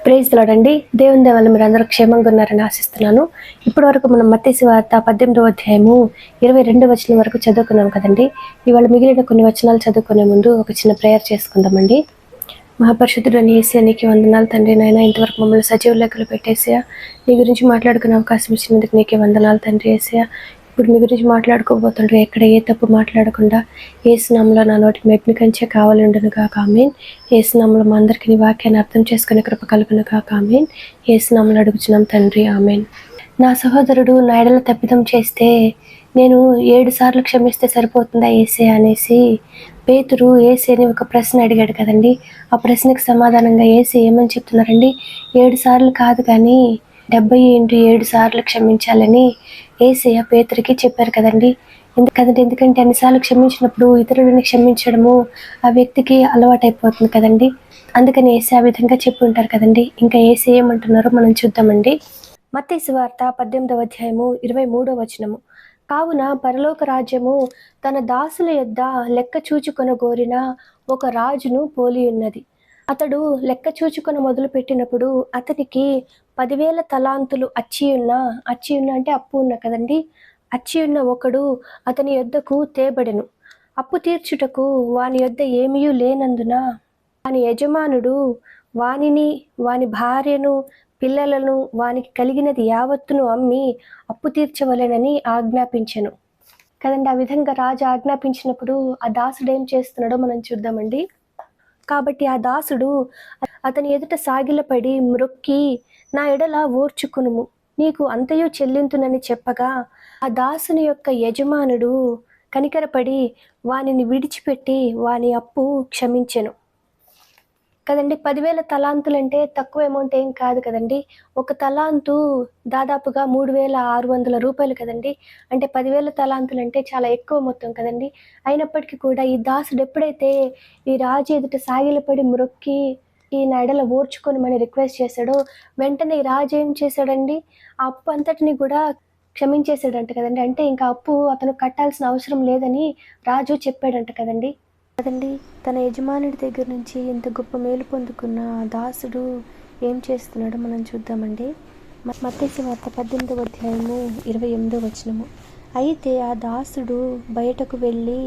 Praise the lord అండి. దేవుని దయ వల్ల మీరందరూ క్షేమంగా ఉన్నారని ఆశిస్తున్నాను. ఇప్పటి వరకు మనం మత్తయి సువార్త 18వ అధ్యాయము 22వ వచనం వరకు చదువుకున్నాం కదండి. ఇవాళ మిగిలిన కొన్ని వచనాలు చదువుకునే ముందు ఒక చిన్న ప్రేయర్ చేసుకుందామండి. మహాపరిశుద్ధుడైన యేసయ్య నీకే వందనాలు తండ్రి. నాయన ఇంతవరకు మమ్మల్ని సజీవ లెక్కలు పెట్టేసయ్యా. నీ గురించి మాట్లాడుకునే అవకాశం ఇచ్చినందుకు నీకే వందనాలు తండ్రి యేసయ్య. ఇప్పుడు మీ గురించి మాట్లాడుకోబోతుండ్రు ఎక్కడ ఏ తప్పు మాట్లాడకుండా యేసు నామములో నా నోటికి మెగ్ని కంచే కావాలండును గాక ఆమేన్. యేసు నామములో మా అందరికీ నీ వాక్యాన్ని అర్థం చేసుకునే కృప కలుగును గాక ఆమేన్. యేసు నామములో అడుగుచున్నాం తండ్రి ఆమేన్. నా సహోదరుడు నా ఎడల తప్పిదం చేస్తే నేను 7 సార్లు క్షమిస్తే సరిపోతుందా యేసయ్య అనేసి పేతురు యేసయ్యని ఒక ప్రశ్న అడిగాడు కదండి. ఆ ప్రశ్నకు సమాధానంగా యేసయ్య ఏమని చెప్తున్నారండి, 7 సార్లు కాదు కానీ 70 × 7 సార్లు క్షమించాలని యేసయ్య పేతురుకి చెప్పారు కదండి. ఎందుకంటే అన్నిసార్లు క్షమించినప్పుడు ఇతరులని క్షమించడము ఆ వ్యక్తికి అలవాటైపోతుంది కదండి. అందుకని యేసయ్య ఆ విధంగా చెప్పి ఉంటారు కదండి. ఇంకా యేసయ్య ఏమంటున్నారో మనం చూద్దామండి. మత్తయి సువార్త 18వ అధ్యాయము 23వ వచనము. కావున పరలోక రాజ్యము తన దాసుల యొద్ద లెక్క చూచుకొనగోరిన ఒక రాజును పోలి ఉన్నది. అతడు లెక్క చూచుకొన మొదలు పెట్టినప్పుడు అతనికి 10,000 తలాంతులు అచ్చియున్న అంటే అప్పు ఉన్న కదండి. అచ్చియున్న ఒకడు అతని యొద్దకు తేబడెను. అప్పు తీర్చుటకు వాని యొద్ద ఏమీయూ లేనందున వాని యజమానుడు వానిని, వాని భార్యను, పిల్లలను, వానికి కలిగినది యావత్తును అమ్మి అప్పు తీర్చవలెనని ఆజ్ఞాపించెను కదండి. ఆ విధంగా రాజు ఆజ్ఞాపించినప్పుడు ఆ దాసుడు ఏం చేస్తున్నాడో మనం చూద్దామండి. కాబట్టి ఆ దాసుడు అతని ఎదుట సాగిలపడి మ్రొక్కి, నా ఎడల ఓర్చుకునుము, నీకు అంతయు చెల్లింతునని చెప్పగా ఆ దాసుని యొక్క యజమానుడు కనికరపడి వానిని విడిచిపెట్టి వాని అప్పు క్షమించెను కదండి. 10,000 తలాంతులు అంటే తక్కువ అమౌంట్ ఏం కాదు కదండి. ఒక తలాంతు దాదాపుగా 3,600 రూపాయలు కదండి. అంటే 10,000 తలాంతులు అంటే చాలా ఎక్కువ మొత్తం కదండి. అయినప్పటికీ కూడా ఈ దాసుడు ఎప్పుడైతే ఈ రాజు ఎదుట సాగిలపడి మ్రొక్కి ఈ నా ఎడల ఓర్చుకొనమని రిక్వెస్ట్ చేశాడో వెంటనే ఈ రాజు ఏం చేశాడండి, ఆ అప్పు అంతటిని కూడా క్షమించేశాడంట కదండి. అంటే ఇంకా అప్పు అతను కట్టాల్సిన అవసరం లేదని రాజు చెప్పాడంట కదండి. తన యజమానుడి దగ్గర నుంచి ఇంత గొప్ప మేలు పొందుకున్న ఆ దాసుడు ఏం చేస్తున్నాడో మనం చూద్దామండి. మత్తయి సువార్త 18వ అధ్యాయము 28వ వచనము. అయితే ఆ దాసుడు బయటకు వెళ్ళి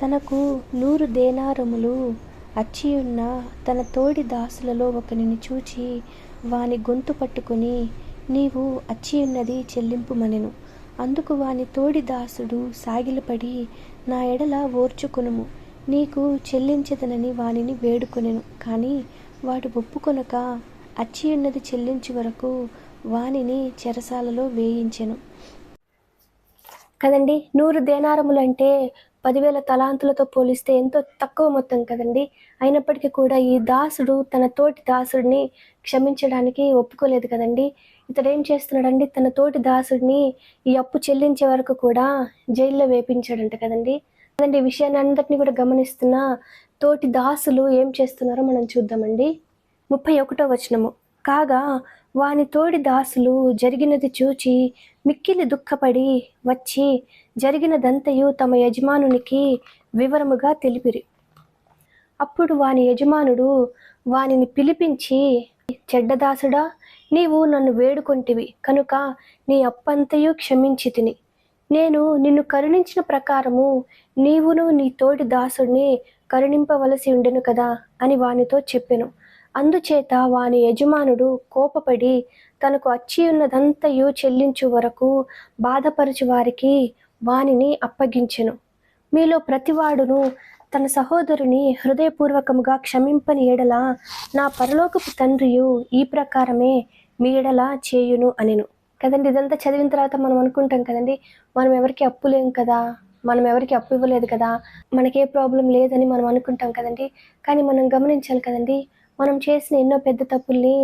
తనకు 100 దేనారములు అచ్చియున్న తన తోడి దాసులలో ఒకనిని చూచి వాని గొంతు పట్టుకొని, నీవు అచ్చియున్నది చెల్లింపుమనెను. అందుకు వాని తోడి దాసుడు సాగిలపడి, నా ఎడల ఓర్చుకొనుము, నీకు చెల్లించదనని వానిని వేడుకొనెను. కానీ వాడు ఒప్పుకొనక అచ్చియున్నది చెల్లించు వరకు వానిని చెరసాలలో వేయించెను కదండి. 100 దేనారములు అంటే 10,000 తలాంతులతో పోలిస్తే ఎంతో తక్కువ మొత్తం కదండి. అయినప్పటికీ కూడా ఈ దాసుడు తన తోటి దాసుడిని క్షమించడానికి ఒప్పుకోలేదు కదండి. ఇతడు ఏం చేస్తున్నాడండి, తన తోటి దాసుడిని ఈ అప్పు చెల్లించే వరకు కూడా జైల్లో వేపించాడంట కదండి. ఈ విషయాన్ని అందరినీ కూడా గమనిస్తున్న తోటి దాసులు ఏం చేస్తున్నారో మనం చూద్దామండి. 31వ వచనము. కాగా వాని తోడి దాసులు జరిగినది చూచి మిక్కిలి దుఃఖపడి వచ్చి జరిగినదంతయు తమ యజమానునికి వివరముగా తెలిపిరి. అప్పుడు వాని యజమానుడు వానిని పిలిపించి, చెడ్డదాసుడా, నీవు నన్ను వేడుకొంటివి కనుక నీ అప్పంతయు క్షమించి తిని, నేను నిన్ను కరుణించిన ప్రకారము నీవును నీ తోటి దాసుడిని కరుణింపవలసి ఉండెను కదా అని వానితో చెప్పెను. అందుచేత వాని యజమానుడు కోపపడి తనకు అచ్చియున్నదంతయు చెల్లించు వరకు బాధపరచు వారికి వానిని అప్పగించెను. మీలో ప్రతివాడును తన సహోదరుని హృదయపూర్వకముగా క్షమింపని ఎడల నా పరలోకపు తండ్రియు ఈ ప్రకారమే మీ ఎడల చేయును అనెను కదండి. ఇదంతా చదివిన తర్వాత మనం అనుకుంటాం కదండి, మనం ఎవరికి అప్పు లేం కదా, మనం ఎవరికి అప్పు ఇవ్వలేదు కదా, మనకే ప్రాబ్లం లేదని మనం అనుకుంటాం కదండి. కానీ మనం గమనించాలి కదండి, మనం చేసిన ఎన్నో పెద్ద తప్పుల్ని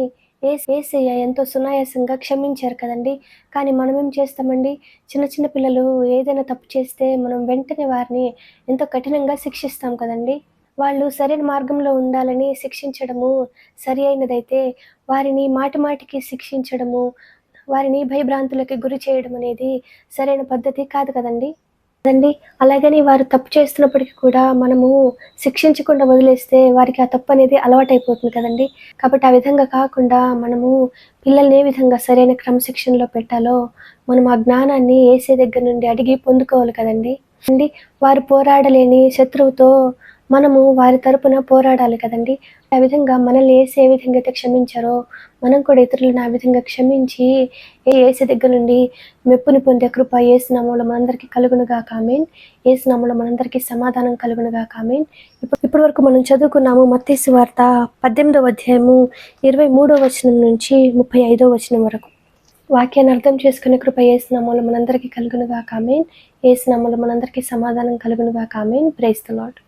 యేసయ్య ఎంతో సునాయాసంగా క్షమించారు కదండి. కానీ మనం ఏం చేస్తామండి, చిన్న పిల్లలు ఏదైనా తప్పు చేస్తే మనం వెంటనే వారిని ఎంతో కఠినంగా శిక్షిస్తాం కదండి. వాళ్ళు సరైన మార్గంలో ఉండాలని శిక్షించడము సరి అయినదైతే వారిని మాటికి శిక్షించడము, వారిని భయభ్రాంతులకి గురి చేయడం అనేది సరైన పద్ధతి కాదు కదండి. కదండీ! అలాగని వారు తప్పు చేస్తున్నప్పటికి కూడా మనము శిక్షించకుండా వదిలేస్తే వారికి ఆ తప్పనేది అలవాటైపోతుంది కదండీ! కాబట్టి ఆ విధంగా కాకుండా మనము పిల్లల్ని ఏ విధంగా సరైన క్రమశిక్షణలో పెట్టాలో మనం ఆ జ్ఞానాన్ని యేసే దగ్గర నుండి అడిగి పొందుకోవాలి కదండీ! వారు పోరాడలేని శత్రువుతో మనము వారి తరపున పోరాడాలి కదండీ! ఆ విధంగా మనల్ని యేసు ఏ విధంగా అయితే క్షమించారో మనం కూడా ఇతరులను ఆ విధంగా క్షమించి యేసు దగ్గర నుండి మెప్పుని పొందే కృప యేసు నామములో మనందరికీ కలుగును గాక ఆమేన్. యేసు నామములో మనందరికీ సమాధానం కలుగును గాక ఆమేన్. ఇప్పటి వరకు మనం చదువుకున్నాము మత్తయి సువార్త 18వ అధ్యాయము 23వ వచనం నుంచి 35వ వచనం వరకు. వాక్యాన్ని అర్థం చేసుకునే కృప యేసు నామములో మనందరికీ కలుగును గాక ఆమేన్. యేసు నామములో మనందరికీ సమాధానం కలుగును గాక ఆమేన్. Praise the lord.